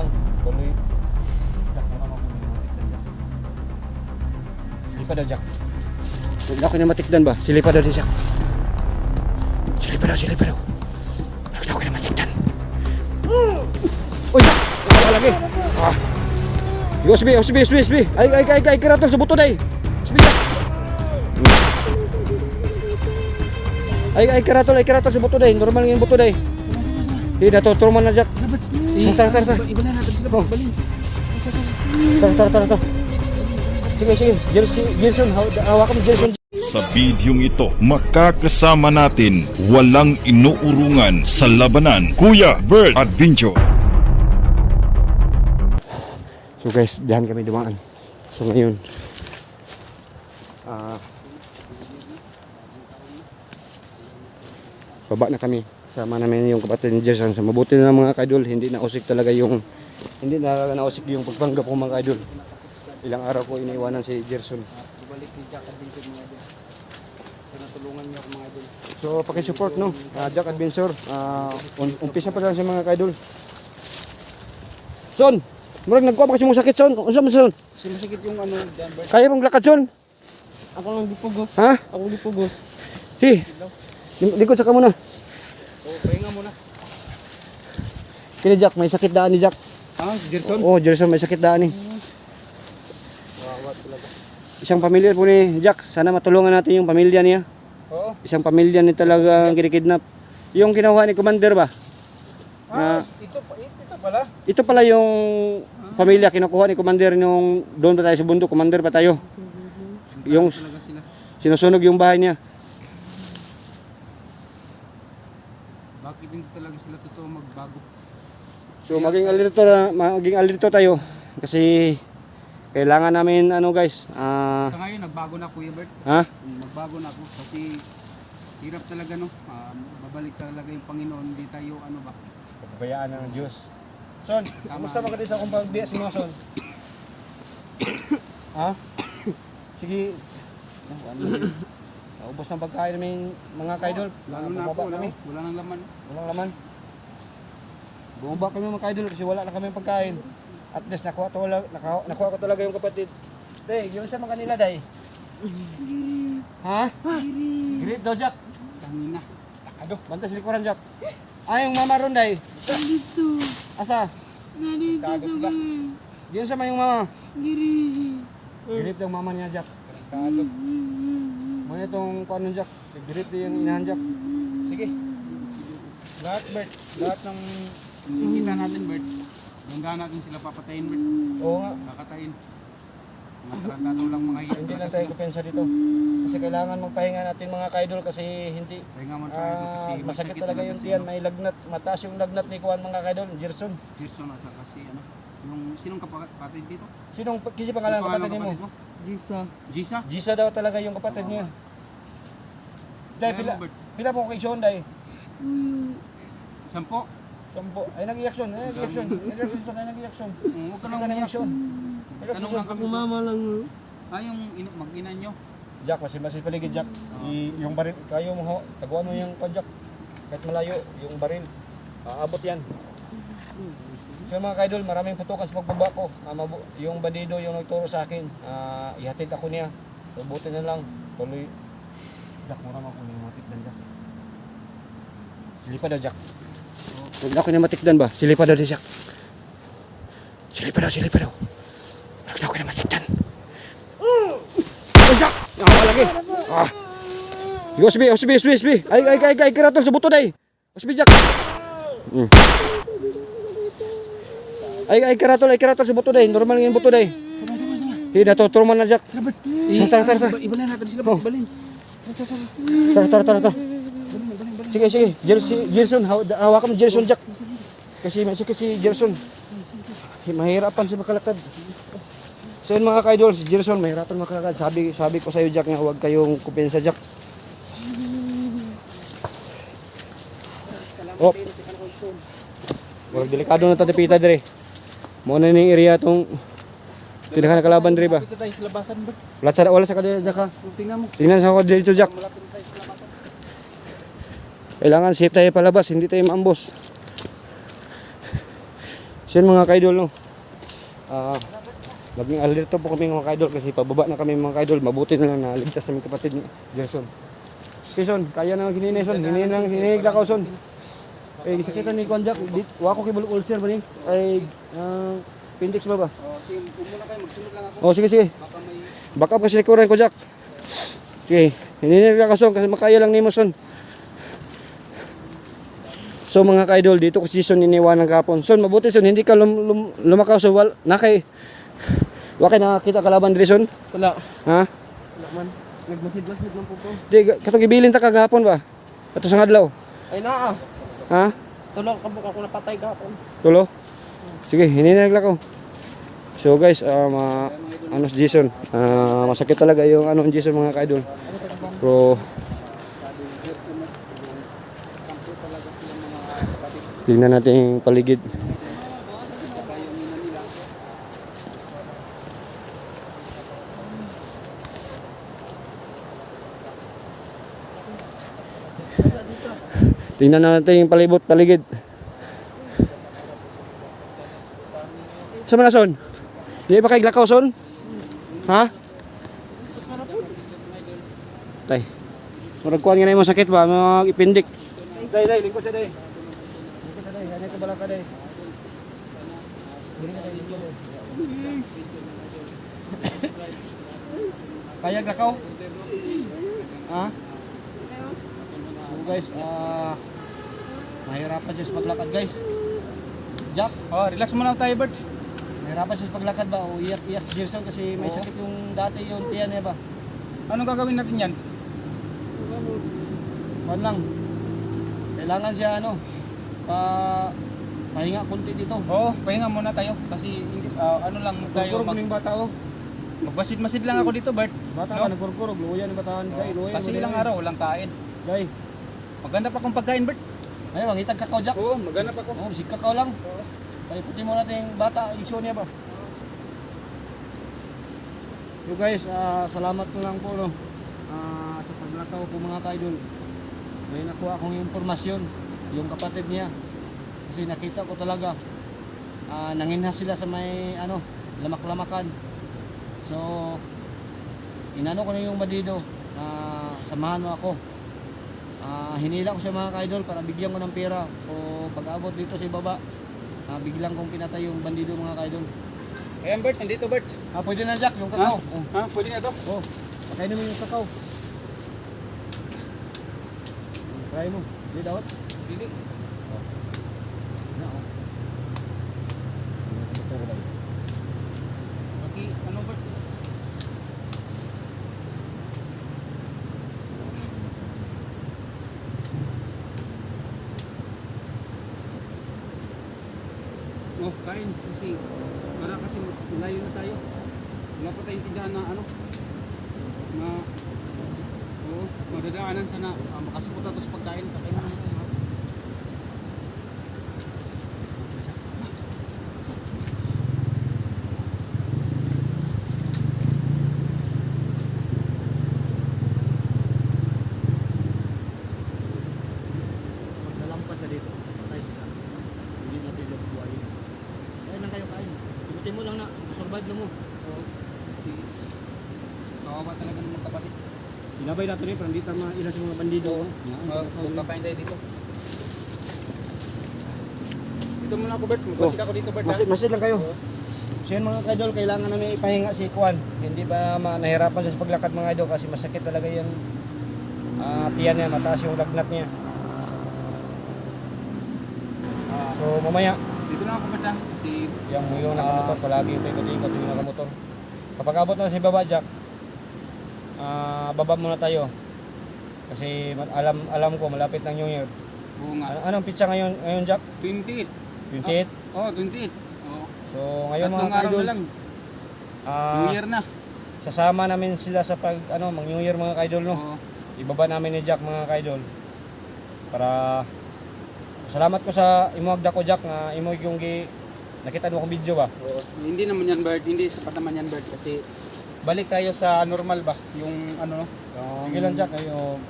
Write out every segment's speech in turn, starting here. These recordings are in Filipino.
lang. Tuloy. Jack, silipa daw, Jack. Huwag ako na matikdan ba? Silipa daw di Jack. Silipa daw. Huwag ako na matikdan. Uy, Jack! Wala lagi. Usbi. Ay, karatol sa buto day. Usbi, Jack. Ay, karatol sa buto day. Normal yung buto day. Hindi, natuturuman na, Jack. Tara. Iba na natin sila balin. Tara. Sige. Jason, hawakan mo, Jason. Sa bidyong ito, makakasama natin walang inuurungan sa labanan, Kuya Bird Adventure. So guys, diyan kami dumaan. So ngayon, baba na kami. Sama namin yung kapatid ni Jason. Sa mabuti na mga kaidol, hindi na nausik yung pagpanggap ko mga kaidol. Ilang araw ko iniiwanan si Gerson. Ibalik ni Jack Adventure mga idol. Tinutulungan niyo ako mga idol. So paki-support no, Jack Adventure. Umpisa pa lang sa mga kaidol. Son, murag nagkuha pa kasi mong sakit, Son. Unsa man, Son? Kasi masakit yung dyan, Bert. Kaya mong lakad, Son? Ako lang dipugos. Ha? Ako dipugos. Likod sa ka muna. O, pahinga muna. Kini Jack, may sakit daan ni Jack. Si Gerson? Oh, Gerson, may sakit daan ni. Wawa talaga. Isang pamilya po ni Jack. Sana matulungan natin yung pamilya niya. Oo. Isang pamilya ni talagang kinikidnap. Yung kinuha ni Commander ba? Ito pala. Ito pala yung pamilya kinukuha ni Commander nung doon pa tayo sa bundok. Commander pa tayo. Yung Talaga sila. sinusunog yung bahay niya. Bakit hindi talaga sila totoo magbago? So maging alerto tayo kasi kailangan namin guys. Sa ngayon nagbago na Kuya Bert. Ha? Magbago na ako kasi hirap talaga no. Babalik talaga yung Panginoon, hindi tayo Pagbayaan ng Diyos. Son, kamusta ba ka sa akong pagbiya si mga Son? Ha? Sige. Ubos ng pagkain namin mga kaidol. Lalo na ako, wala nang laman. Walang laman. Bumaba kami mga kaidol kasi wala na kami pagkain. At least nakuha ko talaga yung kapatid. Day, yun sa mga kanila, Day. Ha? Grip daw, Jack. Kanina. Takado, banta sa likuran, Jack. Yung mama ron, Day. Nandito. Asa? Nandito Tago sa sila. bahay. Yun sa yung mama. Giri. Grip daw mama niya, Jack. Takado. Muna itong kuan ng Jack. Grip daw yung inahan, Jack. Sige. Lahat Bert, lahat ng kita natin Bert. Hanggang natin sila papatayin Bert. Oo nga. Kakatayin. Mga tarantado lang mga hirap. Hindi lang tayo kupensa dito. Kasi kailangan magpahinga natin mga kaidol kasi hindi Pahinga man tayo kasi masakit talaga yung tiyan, may lagnat, mataas yung lagnat ni Kuan mga kaidol, Gerson. Gerson asa kasi yung sinong kapatid dito? Kasi pangalan ng kapatid mo? Jisa. Gisa? Gisa daw talaga yung kapatid niya. Dahil pila po kay Sean dahil. Sampo? Sampo. Ay nag-reaction. Nag-reaction. Huwag ka nang reaction. Tanong lang kami. Mama lang. Yung mag-ina nyo. Jack, masin paligid Jack. Yung baril, kayo mo taguan mo yung Jack. Kahit malayo, yung baril. Aabot yan. So mga kaidol, maraming putukan sa pagbaba ko. Yung bandido yung nagturo sa akin. Ihatid ako niya. So buti na lang. Tuloy. Jack, mura mo kung yung matikdan Jack. Silipa daw Jack. Huwag ako na matikdan ba? Silipa daw di Jack. Silipa daw. Huwag ako na matikdan. Jack! Wala lagi. Usbi. Ay, karatol sa buto day. Usbi, Jack. Ay, karatol sa buto day. Normal yung buto day. Hindi, natuturuman na, Jack. Tara. Iba na natin sila balin. Tara. Sige. Gerson, hawakan mo Gerson, Jack. Kasi may sakit si Gerson. Mahirapan siya makalakad. So yun mga ka-idol, si Gerson mahirapan makalakad. Sabi ko sa iyo Jack na huwag kayong kupensa Jack. Oh. Wag delikado na tatipita dire. Mo na ning area tong tindahan na kalaban dire ba? Dito tayo sa labasan ba? Wala sa kadya Jack ha. Tingnan mo. Tingnan sa ako dito Jack. Malapit tayo sa labasan. Kailangan Kailangan safe tayo palabas, hindi tayo maambos. So yun mga kaidol, no. Maging alerto po kami mga kaidol kasi pababa na kami mga kaidol. Mabuti na lang na ligtas namin kapatid ni Jason. Jason, kaya na hinay Son. Hinay ka Son. Eh, sakitan ni Konjak. Wa ko kibulok ulcer ba ni? Ay, appendix ba ba? Oh, sige, muna kayo, magsunod lang ako. Oh, sige. Baka may... Back up kasi likuran ko, Jack. Okay, hinay ka Son kasi makaya lang nimo Son. So mga kaidol, dito ko si Son iniwanan kahapon. Son, mabuti Son, hindi ka lumakaw so nakay nakakita kalaban diri Son? Wala. Ha? Wala man. Nagmasid-masid lang po ko. Di katong gibilin ta kagahapon ba? Ato sa adlaw. Ay naa. Ha? Tulog ka ako napatay kahapon. Tulo? Sige, hininag ko. So guys, ano si Jason? Masakit talaga yung ano ni Jason mga kaidol. Pero tingnan natin yung paligid. Tingnan natin yung paligid. Sama na Son? Hindi ba kay glakaw Son? Ha? Tay. Muragkuhan nga na yung sakit ba? Mga ipindik. Day, lingkod siya day. Lingkod siya day. Hanay ka bala ka day. Kaya glakaw? Ha? So guys, mahirapan siya sa paglakad guys. Jack, Oh, relax muna tayo, Bert. mahirapan siya sa paglakad ba? O iyak si Jason kasi may sakit yung dati yung tiyan niya ba? Anong gagawin natin yan? Kuan lang. Kailangan siya pahinga kunti dito. Oo, pahinga muna tayo. Kasi ano lang tayo. Kurkurog ng bata oh. Magbasid-masid lang ako dito, Bert. Bata No? ka nagkurkurog, luya ni bataan kay luya. Kasi ilang araw, walang kain. Gay. Maganda pa kung pagkain, Bert. Ay, mangitag kakao Jack. Oo, maganda pa ko. Oh, si kakao lang. Paiputin mo natin yung bata, yung show niya ba? So guys, salamat ko lang po no. Sa paglakaw ko mga kaidol. May nakuha akong impormasyon, yung kapatid niya. Kasi nakita ko talaga nanginhas sila sa may lamak-lamakan. So inano ko na yung bandido, samahan mo ako. Hinila ko siya mga kaidol para bigyan ko ng pera. O pag-abot dito sa ibaba, biglang kong pinatay yung bandido mga kaidol. Ayan, Bert, nandito, Bert. Pwede na Jack, yung kakao. Ha? Pwede na to? Oh, pakainin mo yung kakao. Try mo. Hindi dapat. Hindi. Na, oh. Okay, ano, Bert? Oh, kain kasi para kasi malayo na tayo. Wala pa tayong tindahan na madadaanan sana makasuot ato sa pagkain. Kakain na natin, ha? Magdalampas siya dito. Patay sila. Hindi natin yung buhay. Kain lang kayo, kain. Pinutin mo lang na survive na mo. Si kawawa talaga ng mga kapatid. Inabay natin eh, parang di tama ilan sa mga bandido. Magkakain tayo dito. Dito muna ako, Bert. Magbasid ako dito, Bert. Masid lang kayo. So yun mga kaidol, kailangan namin ipahinga si Kuan. Hindi ba nahirapan siya sa paglakad mga idol kasi masakit talaga yung tiyan niya, mataas yung lagnat niya. So mamaya, Dito na ako, Bert, ha? Kasi yung nakamotor, palagi yung ikot-ikot yung nakamotor. Kapag abot na si Baba Jack, baba muna tayo. Kasi alam ko malapit ng New Year. oo nga. Anong pitsa ngayon Jack? 28. 28? Oh, 28. Oh. So ngayon mga Tatlong araw kaidol, na lang. New Year na. sasama namin sila sa mag New Year mga kaidol no. Oo. Ibaba namin ni Jack mga kaidol. Para salamat ko sa imuagda ko Jack nga imo yung nakita mo akong video ba? Hindi naman yan, Bert. Hindi sapat naman yan, Bert. Kasi balik tayo sa normal ba? Yung ano, Sige lang Jack ayo.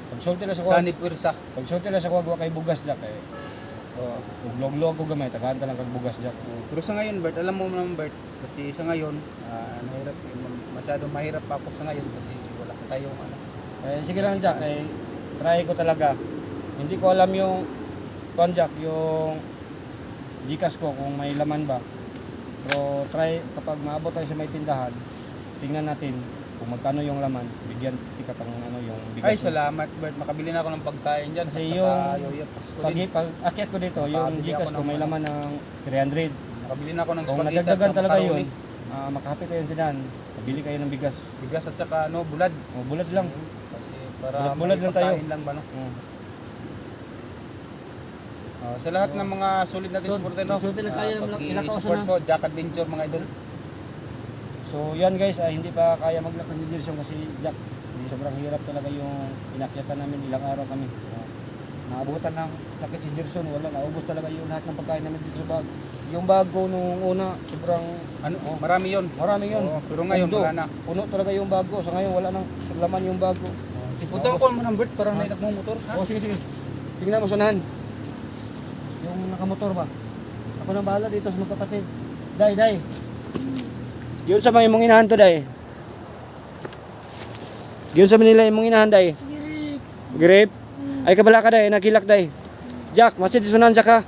Pagsulti lang sa sa kuwag. nipwersa. Pagsulti lang sa kuwag wa kay bugas Jack eh. Oo. Kung log-log ko gamay, tagahan ka lang kag bugas Jack. Pero sa ngayon, Bert, alam mo naman, Bert, kasi sa ngayon, mahirap, masyadong mahirap pa ako sa ngayon kasi wala pa tayong ano. Sige lang Jack, try ko talaga. Hindi ko alam yung Jack, yung Gcash ko kung may laman ba. Pero try kapag maabot tayo sa may tindahan, tingnan natin kung magkano yung laman, bigyan tika pang ano yung bigas. Ay, salamat, Bert. Makabili na ako ng pagkain dyan. Kasi At yung saka yoyot ko din. pag akyat ko dito, yung Makabili Gcash ako ko ng may ano. laman ng 300. Makabili na ako ng Kung spaghetti at nadagdagan saka talaga macaroni. yun, makahapit kayo tindahan, bili kayo ng bigas. Bigas at saka ano, bulad. O, bulad lang. Kasi para Bulad may lang tayo. pagkain lang ba, no? Sa lahat ng mga sulit natin supporter, no? sulit na kaya lang, ilakaw sa support na. po, Jack Adventure, mga idol. So yan guys, hindi pa kaya maglakad ni Gerson kasi Jack, sobrang hirap talaga yung inakyatan namin, ilang araw kami. Naabutan ng sakit si Gerson, wala, naubos talaga yung lahat ng pagkain namin dito sa bag. Yung bag ko nung una, sobrang Ano, marami yon. marami yun. Oo, pero ngayon, Pundo. wala na. Puno talaga yung bag ko, sa ngayon wala nang laman yung bag ko. Si Punta ko mo ng Bert, parang may nagmumotor. Ha? O sige sige, tingnan mo sanahan. Yung nakamotor ba? Ako nang bahala dito sa magkapatid. Day. Yun sa mga imong inahan to, day. Yun sa Manila imong inahan, day. Grip. Grip. Ay kabala ka, day. Nakilak, day. Jack, masid sunan Jack ha.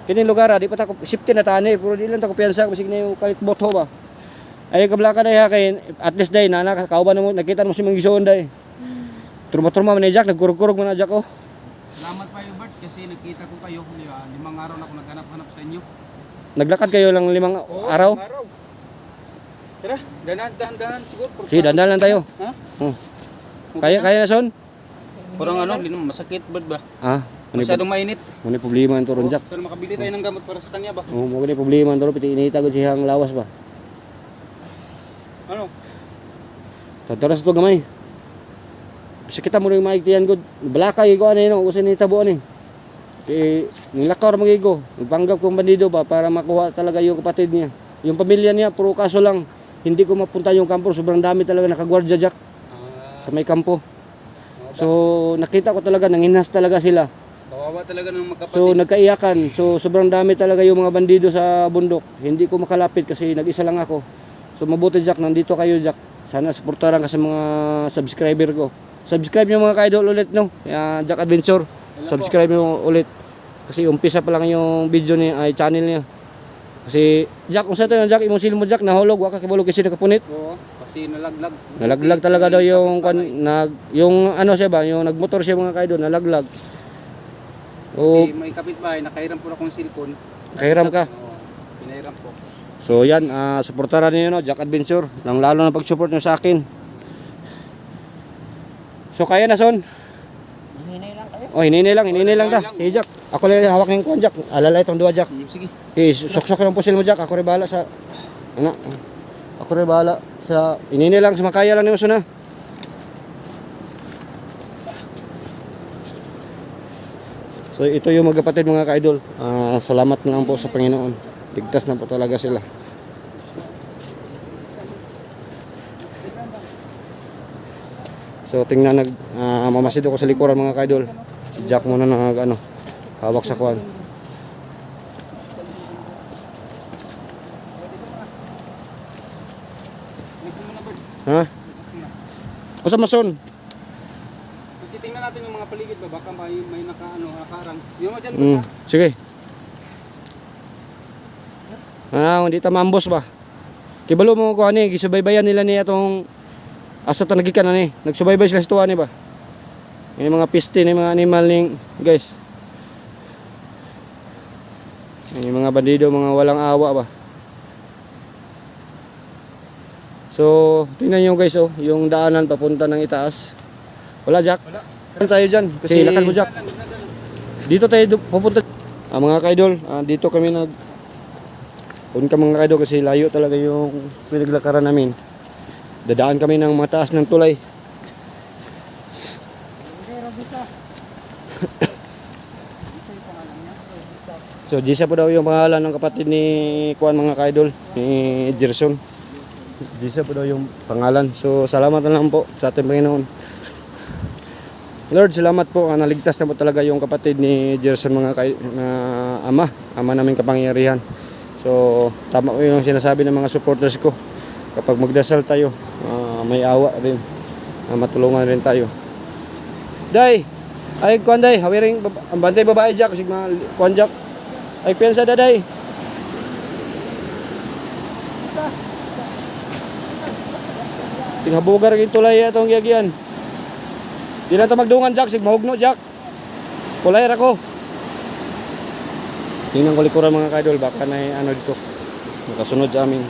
Kini lugar di pa ta ko safety na tani, pero di lang ta ko piyansa bisig na yung kalit boto ba. Ay kabala ka, day ha, kay at least day na kauban mo, nakita mo si Mangison, day. Turma-turma man ni Jack, nagkurog-kurog man na Jack oh. Salamat pa yung Bert kasi nakita ko kayo. 5 araw na ako naghanap-hanap sa inyo. Naglakad kayo lang 5 araw. Tara, dahan siguro. Sige, dandal lang tayo. Ha? Kaya na son? Parang ano, masakit Bert ba? Ah, Masyadong mainit. Muni problema ang turon Jack. Pero makabili tayo ng gamot para sa kanya ba? Oh, mo gani problema ang turon piti inita gud siyang lawas ba. Ano? Tara sa to gamay. Bisa kita mo ring maigtiyan gud. Balakay ko ani no, usin ni tabo ani. Nilakaw ra magigo. Nagpanggap kong bandido ba para makuha talaga yung kapatid niya. Yung pamilya niya, puro kaso lang. Hindi ko mapunta yung kampo, sobrang dami talaga nakagwardya Jack sa may kampo. So nakita ko talaga, nanginhas talaga sila. Kawawa talaga ng magkapatid. So nagkaiyakan. So sobrang dami talaga yung mga bandido sa bundok. Hindi ko makalapit kasi nag-isa lang ako. So mabuti Jack, nandito kayo Jack. Sana suportahan ka sa mga subscriber ko. Subscribe nyo mga ka-idol ulit no. Jack Adventure. Subscribe nyo ulit. Kasi umpisa pa lang yung video niya, ay channel niya. Kasi Jack, kung sa ito yung Jack, imong silmo Jack, nahulog, waka kibulog kasi nakapunit. Oo, kasi nalaglag. Nalaglag talaga daw yung yung ano siya ba, yung nagmotor siya mga kaidol, nalaglag. O May kapitbahay, nakairam po akong cellphone. kahiram ka. Oo, pinairam po. So yan, suportahan niyo no, Jack Adventure. Nang lalo na pag-support niyo sa akin. So kaya na son. Hinay lang kayo. Oh, hinini lang ta. Hey Jack, ako lang hawak ng kuan Jack. Alala itong dua Jack. Sige. Sok-sok yung pusil mo Jack, ako rin bahala sa ano. Ako rin bahala sa hinini lang sa makaya lang nimo na. So ito yung magkapatid mga ka-idol. Salamat na lang po sa Panginoon. Ligtas na po talaga sila. So tingnan mamasid ako sa likuran mga ka-idol. Si Jack muna nag hawak sa kuan. Next mo na Bert. Ha? Usa mason? Kasi tingnan natin yung mga paligid ba, baka may nakaarang. Yung mo dyan Mm, Bert ha? sige. Hindi ta mambos ba? Kibalo mo ko ani, gisubaybayan nila niya atong asa ta nagikan ani. Nagsubaybay sila sa tuwa ni ba? Yung mga piste ni mga animal ning guys. Yung mga bandido, mga walang awa ba? So, tingnan nyo guys oh, yung daanan papunta ng itaas. Wala Jack. Wala tayo dyan. Kasi lakad mo Jack. Dito tayo pupunta. Mga ka-idol, dito kami punta mga ka-idol kasi layo talaga yung pinaglakaran namin. Dadaan kami ng mataas ng tulay. So Gisa po daw yung pangalan ng kapatid ni Kuan mga ka-idol, ni Gerson. Gisa po daw yung pangalan. So salamat na lang po sa ating Panginoon. Lord, salamat po. Naligtas na po talaga yung kapatid ni Gerson mga ama naming kapangyarihan. So, tama po yung sinasabi ng mga supporters ko. Kapag magdasal tayo, may awa rin. Matulungan rin tayo. Day! Ay, kuan day, hawiring, ang bantay babae Jack, sigma, kuan Jack. Ay, piyansa da day. Tinghabugar yung tulay itong giyagian. Di na ito magdungan Jack, sigmahugno Jack. Kulay ako. Tingnan ko likuran mga kaidol, baka na ano dito. Makasunod sa amin.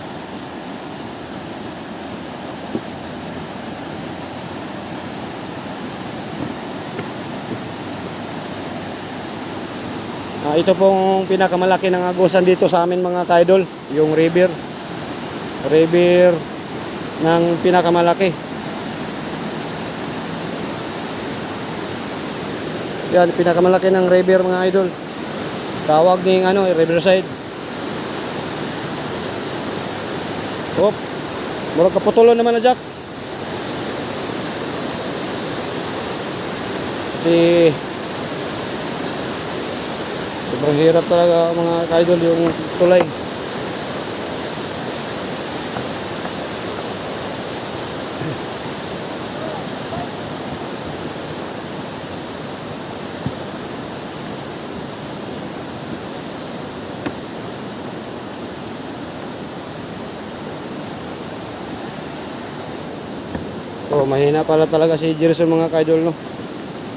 Ito pong pinakamalaki ng agusan dito sa amin mga kaidol, yung river ng pinakamalaki. Yan, pinakamalaki ng river mga idol. Tawag ning Riverside. Hop. Murag kaputulon naman na Jack. Kasi sobrang hirap talaga mga kaidol yung tulay. So mahina pala talaga si Gerson mga kaidol, no?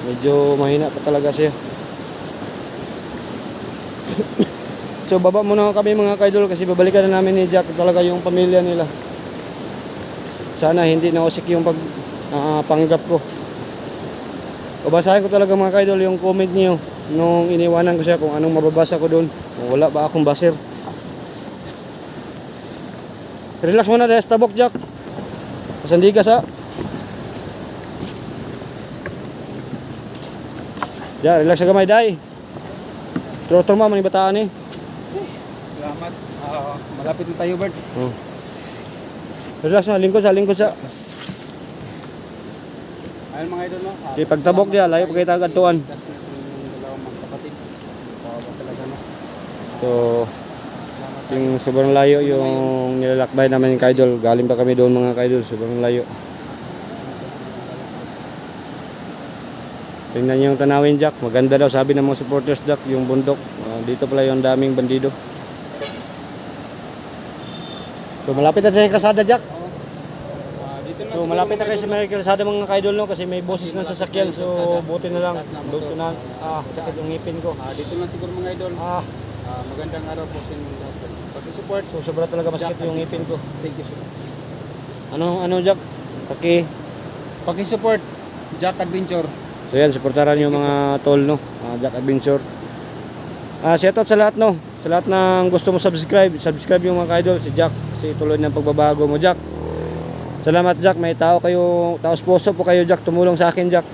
Medyo mahina pa talaga siya. So baba muna kami mga kaidol kasi babalikan na namin ni Jack talaga yung pamilya nila. Sana hindi nausik yung panggap ko. Babasahin ko talaga mga kaidol yung comment niyo nung iniwanan ko siya kung anong mababasa ko doon. Wala ba akong baser. Relax muna dahil stabok Jack. Pasandigas ha. Ya, relax sa gamay day. Trotor mo man yung bataan eh. Salamat. Malapit na tayo, Bert. Oh. Relax na, lingkod sa. Ayun mga idol, no? Di pagtabok dia, layo pa kayo tagatuan. Yung dalawang magkapatid. Kawawa talaga, no? So, yung sobrang layo yung nilalakbay naman yung kaidol. Galing pa kami doon mga kaidol, sobrang layo. Tingnan niyo yung tanawin Jack, maganda daw sabi ng mga supporters Jack, yung bundok. Dito pala yung daming bandido. So malapit na tayo sa kalsada Jack. Dito na So malapit na kayo sa may kalsada mga kaidol, no? Kasi may boses ng sasakyan. So buti na lang, doon na sakit yung ngipin ko. Dito lang siguro mga idol. Magandang araw po sa inyo lahat. Pag-support. So sobra talaga masakit yung ngipin ko. Thank you so much. Ano Jack? Pag-support, Jack Adventure. So yan, supportaran yung mga tol, no? Jack Adventure. Shoutout sa lahat, no? Sa lahat ng gusto mo subscribe yung mga kaidol, si Jack. Kasi tuloy ng pagbabago mo, Jack. Salamat, Jack. May taos puso po kayo, Jack. Tumulong sa akin, Jack.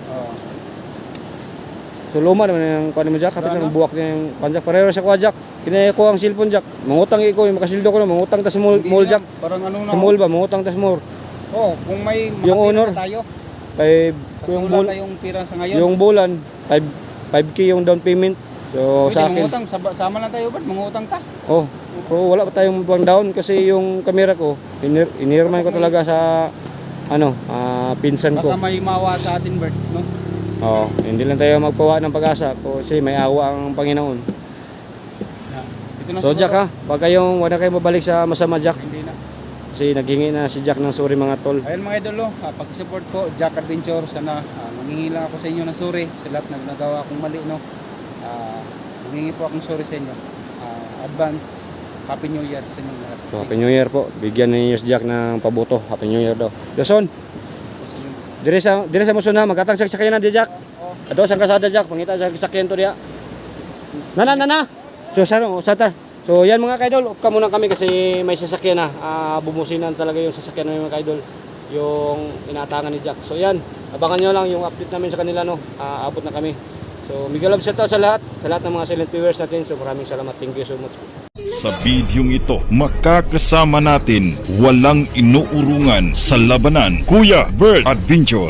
So luma naman yung kuha mo, Jack. Kapit na buwak niya yung Jack. Pareho sa kuha, Jack. Kinaya ko ang cellphone, Jack. Mangutang ikaw, yung makasildo ko na. Mangutang tas mall, Jack. Parang ano na. Sa mall ba? Mangutang tas more. Kung may Yung honor. tayo. Kasi Yung wala tayong pira sa ngayon. yung bulan, 5K yung down payment. So Pwede sa akin. mangutang, sama lang tayo, Bert. Mangutang ka. Pero wala pa tayong pang down kasi yung camera ko, inirman ko talaga sa pinsan ko. Baka may mawa sa atin, Bert, no? Hindi lang tayo magpawa ng pag-asa kasi may awa ang Panginoon. Ito na So siguro. Jack ha, pag wala kayong mabalik sa masama Jack. Hindi na. Kasi naghingi na si Jack ng sorry mga tol. Ayun mga idol, pag-support ko, Jack Adventure. Sana manghingi lang ako sa inyo ng sorry sa lahat na nagawa akong mali, no? Manghingi po akong sorry sa inyo. Advance, Happy New Year sa inyo lahat. So Happy New Year po. Bigyan ninyo si Jack ng pabuto. Happy New Year daw. Jason, dire sa musun na magkatang sakyan na di Jack. Ato sa kasada Jack, pangita sa sakyan to dia. Nana. So So yan mga kaidol, ka muna kami kasi may sasakyan na. Bumusinan talaga yung sasakyan ng mga kaidol, yung inaatangan ni Jack. So yan, abangan nyo lang yung update namin sa kanila, no. Abot na kami. So mega love shout out sa lahat ng mga silent viewers natin. So maraming salamat, thank you so much. Sa bidyong ito, makakasama natin walang inuurungan sa labanan, Kuya Bert Adventure.